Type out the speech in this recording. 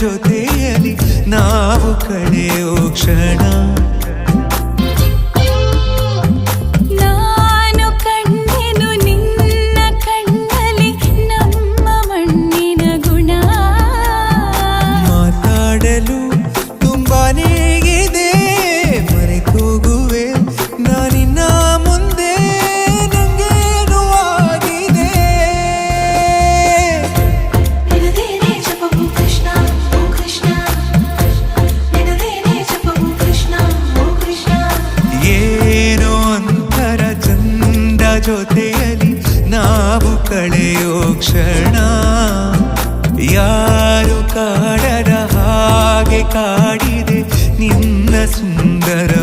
ಜೊತೆಯಲ್ಲಿ ನಾವು ಕಳೆಯೋ ಕ್ಷಣ. ಜೊತೆಯಲ್ಲಿ ನಾವು ಕಳೆಯೋ ಕ್ಷಣ. ಯಾರು ಕಾಡದ ಹಾಗೆ ಕಾಡಿದೆ ನಿನ್ನ ಸುಂದರ